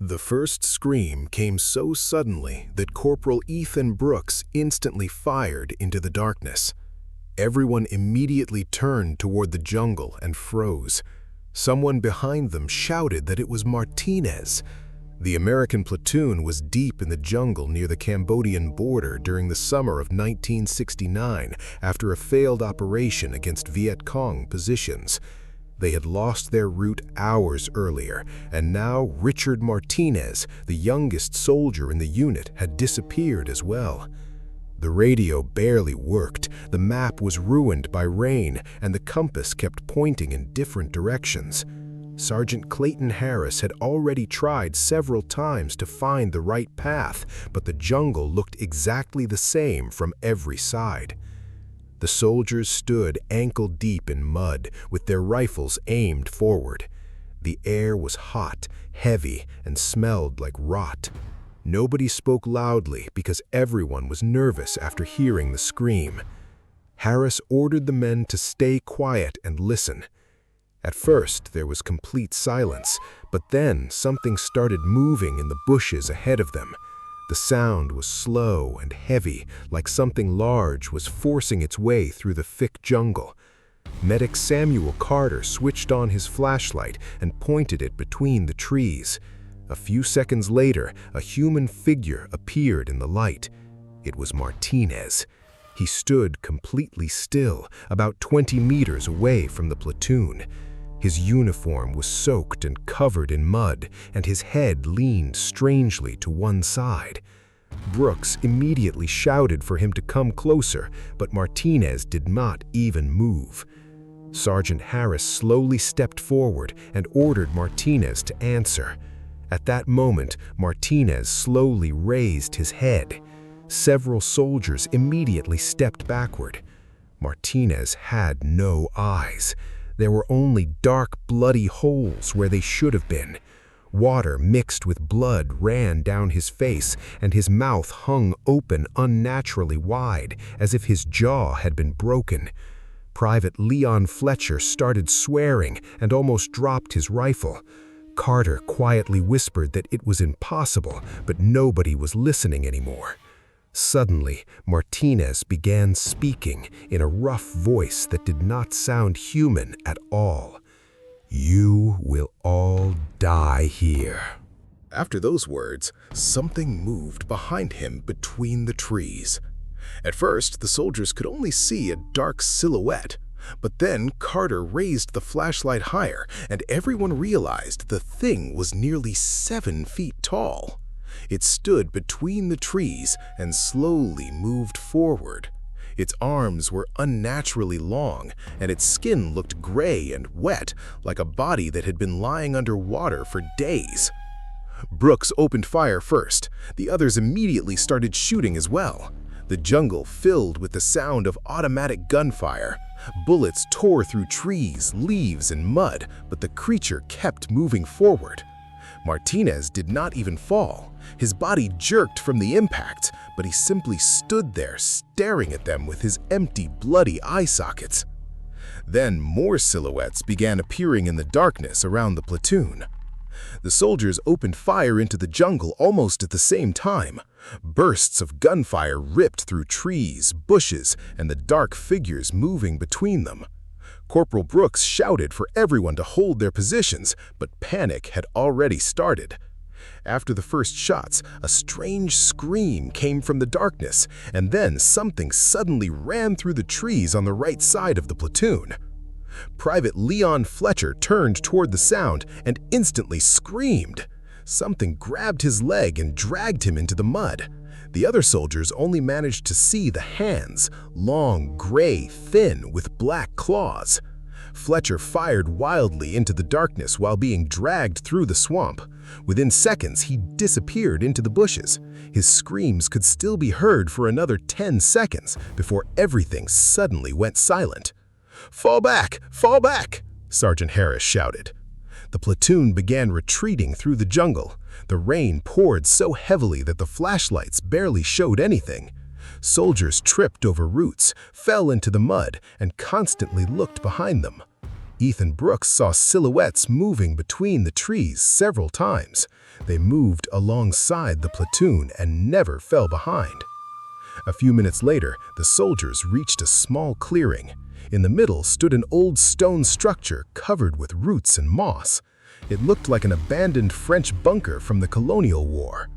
The first scream came so suddenly that Corporal Ethan Brooks instantly fired into the darkness. Everyone immediately turned toward the jungle and froze. Someone behind them shouted that it was Martinez. The American platoon was deep in the jungle near the Cambodian border during the summer of 1969 after a failed operation against Viet Cong positions. They had lost their route hours earlier, and now Richard Martinez, the youngest soldier in the unit, had disappeared as well. The radio barely worked, the map was ruined by rain, and the compass kept pointing in different directions. Sergeant Clayton Harris had already tried several times to find the right path, but the jungle looked exactly the same from every side. The soldiers stood ankle-deep in mud, with their rifles aimed forward. The air was hot, heavy, and smelled like rot. Nobody spoke loudly because everyone was nervous after hearing the scream. Harris ordered the men to stay quiet and listen. At first, there was complete silence, but then something started moving in the bushes ahead of them. The sound was slow and heavy, like something large was forcing its way through the thick jungle. Medic Samuel Carter switched on his flashlight and pointed it between the trees. A few seconds later, a human figure appeared in the light. It was Martinez. He stood completely still, about 20 meters away from the platoon. His uniform was soaked and covered in mud, and his head leaned strangely to one side. Brooks immediately shouted for him to come closer, but Martinez did not even move. Sergeant Harris slowly stepped forward and ordered Martinez to answer. At that moment, Martinez slowly raised his head. Several soldiers immediately stepped backward. Martinez had no eyes. There were only dark, bloody holes where they should have been. Water mixed with blood ran down his face, and his mouth hung open unnaturally wide, as if his jaw had been broken. Private Leon Fletcher started swearing and almost dropped his rifle. Carter quietly whispered that it was impossible, but nobody was listening anymore. Suddenly, Martinez began speaking in a rough voice that did not sound human at all. "You will all die here." After those words, something moved behind him between the trees. At first, the soldiers could only see a dark silhouette, but then Carter raised the flashlight higher, and everyone realized the thing was nearly 7 feet tall. It stood between the trees and slowly moved forward. Its arms were unnaturally long, and its skin looked gray and wet, like a body that had been lying under water for days. Brooks opened fire first. The others immediately started shooting as well. The jungle filled with the sound of automatic gunfire. Bullets tore through trees, leaves, and mud, but the creature kept moving forward. Martinez did not even fall. His body jerked from the impact, but he simply stood there staring at them with his empty, bloody eye sockets. Then more silhouettes began appearing in the darkness around the platoon. The soldiers opened fire into the jungle almost at the same time. Bursts of gunfire ripped through trees, bushes, and the dark figures moving between them. Corporal Brooks shouted for everyone to hold their positions, but panic had already started. After the first shots, a strange scream came from the darkness, and then something suddenly ran through the trees on the right side of the platoon. Private Leon Fletcher turned toward the sound and instantly screamed. Something grabbed his leg and dragged him into the mud. The other soldiers only managed to see the hands, long, gray, thin, with black claws. Fletcher fired wildly into the darkness while being dragged through the swamp. Within seconds, he disappeared into the bushes. His screams could still be heard for another 10 seconds before everything suddenly went silent. "Fall back! Fall back!" Sergeant Harris shouted. The platoon began retreating through the jungle. The rain poured so heavily that the flashlights barely showed anything. Soldiers tripped over roots, fell into the mud, and constantly looked behind them. Ethan Brooks saw silhouettes moving between the trees several times. They moved alongside the platoon and never fell behind. A few minutes later, the soldiers reached a small clearing. In the middle stood an old stone structure covered with roots and moss. It looked like an abandoned French bunker from the Colonial War.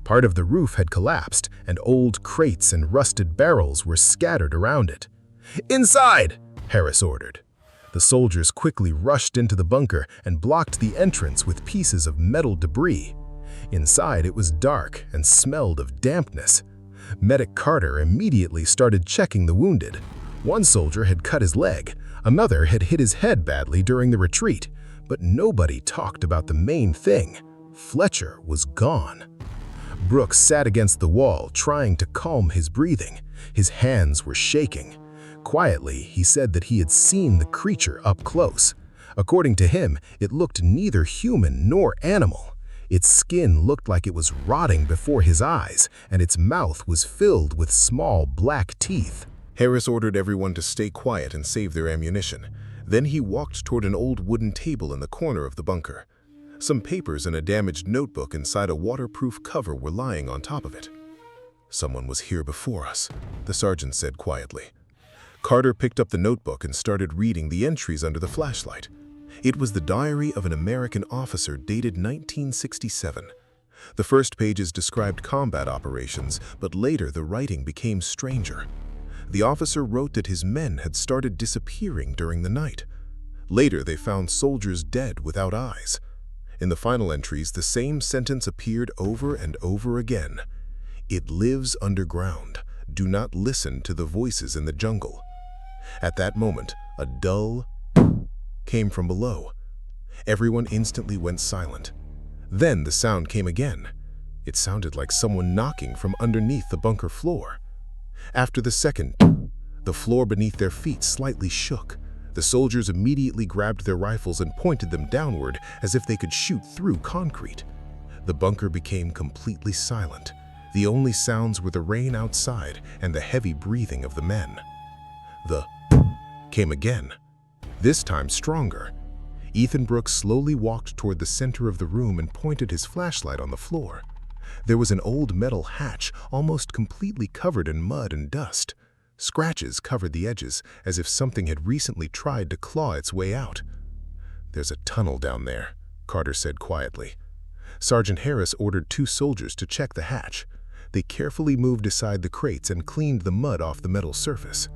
Part of the roof had collapsed, and old crates and rusted barrels were scattered around it. "Inside!" Harris ordered. The soldiers quickly rushed into the bunker and blocked the entrance with pieces of metal debris. Inside, it was dark and smelled of dampness. Medic Carter immediately started checking the wounded. One soldier had cut his leg, another had hit his head badly during the retreat, but nobody talked about the main thing. Fletcher was gone. Brooks sat against the wall, trying to calm his breathing. His hands were shaking. Quietly, he said that he had seen the creature up close. According to him, it looked neither human nor animal. Its skin looked like it was rotting before his eyes, and its mouth was filled with small black teeth. Harris ordered everyone to stay quiet and save their ammunition. Then he walked toward an old wooden table in the corner of the bunker. Some papers and a damaged notebook inside a waterproof cover were lying on top of it. "Someone was here before us," the sergeant said quietly. Carter picked up the notebook and started reading the entries under the flashlight. It was the diary of an American officer dated 1967. The first pages described combat operations, but later the writing became stranger. The officer wrote that his men had started disappearing during the night. Later, they found soldiers dead without eyes. In the final entries, the same sentence appeared over and over again. "It lives underground. Do not listen to the voices in the jungle." At that moment, a dull came from below. Everyone instantly went silent. Then the sound came again. It sounded like someone knocking from underneath the bunker floor. After the second, the floor beneath their feet slightly shook. The soldiers immediately grabbed their rifles and pointed them downward as if they could shoot through concrete. The bunker became completely silent. The only sounds were the rain outside and the heavy breathing of the men. The came again, this time stronger. Ethan Brooks slowly walked toward the center of the room and pointed his flashlight on the floor. There was an old metal hatch almost completely covered in mud and dust. Scratches covered the edges as if something had recently tried to claw its way out. "There's a tunnel down there," Carter said quietly. Sergeant Harris ordered 2 soldiers to check the hatch. They carefully moved aside the crates and cleaned the mud off the metal surface.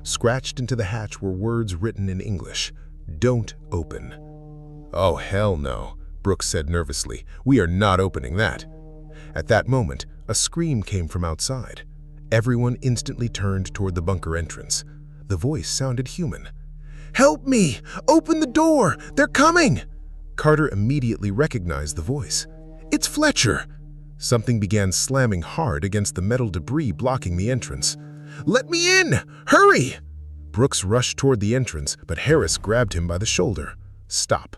Scratched into the hatch were words written in English: "Don't open." "Oh, hell no," Brooks said nervously. "We are not opening that." At that moment, a scream came from outside. Everyone instantly turned toward the bunker entrance. The voice sounded human. "Help me! Open the door! They're coming!" Carter immediately recognized the voice. "It's Fletcher!" Something began slamming hard against the metal debris blocking the entrance. "Let me in! Hurry!" Brooks rushed toward the entrance, but Harris grabbed him by the shoulder. "Stop.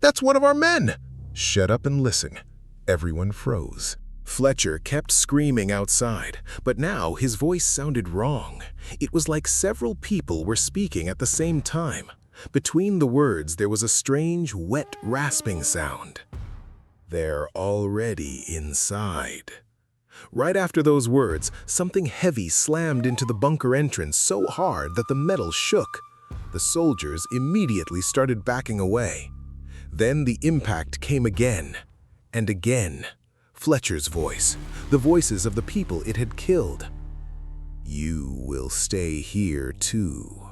That's one of our men!" "Shut up and listen." Everyone froze. Fletcher kept screaming outside, but now his voice sounded wrong. It was like several people were speaking at the same time. Between the words, there was a strange, wet, rasping sound. "They're already inside." Right after those words, something heavy slammed into the bunker entrance so hard that the metal shook. The soldiers immediately started backing away. Then the impact came again and again. Fletcher's voice, the voices of the people it had killed. "You will stay here too."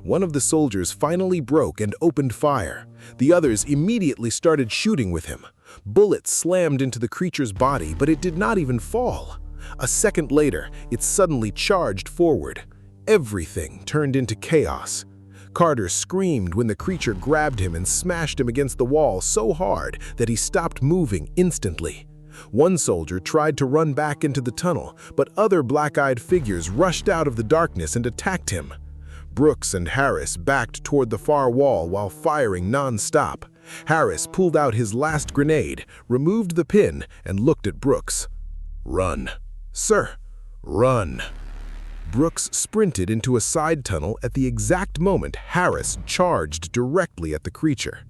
One of the soldiers finally broke and opened fire. The others immediately started shooting with him. Bullets slammed into the creature's body, but it did not even fall. A second later, it suddenly charged forward. Everything turned into chaos. Carter screamed when the creature grabbed him and smashed him against the wall so hard that he stopped moving instantly. One soldier tried to run back into the tunnel, but other black-eyed figures rushed out of the darkness and attacked him. Brooks and Harris backed toward the far wall while firing non-stop. Harris pulled out his last grenade, removed the pin, and looked at Brooks. "Run." "Sir." "Run." Brooks sprinted into a side tunnel at the exact moment Harris charged directly at the creature.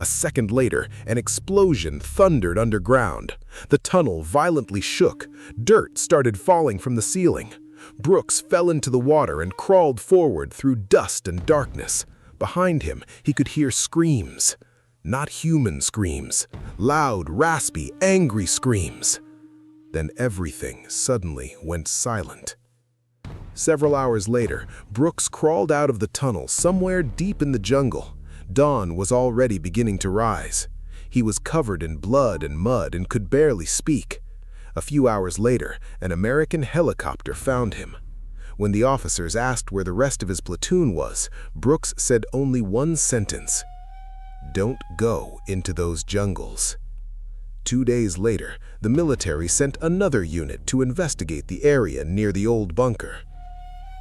A second later, an explosion thundered underground. The tunnel violently shook. Dirt started falling from the ceiling. Brooks fell into the water and crawled forward through dust and darkness. Behind him, he could hear screams. Not human screams. Loud, raspy, angry screams. Then everything suddenly went silent. Several hours later, Brooks crawled out of the tunnel somewhere deep in the jungle. Dawn was already beginning to rise. He was covered in blood and mud and could barely speak. A few hours later, an American helicopter found him. When the officers asked where the rest of his platoon was, Brooks said only one sentence: "Don't go into those jungles." 2 days later, the military sent another unit to investigate the area near the old bunker.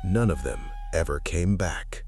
None of them ever came back.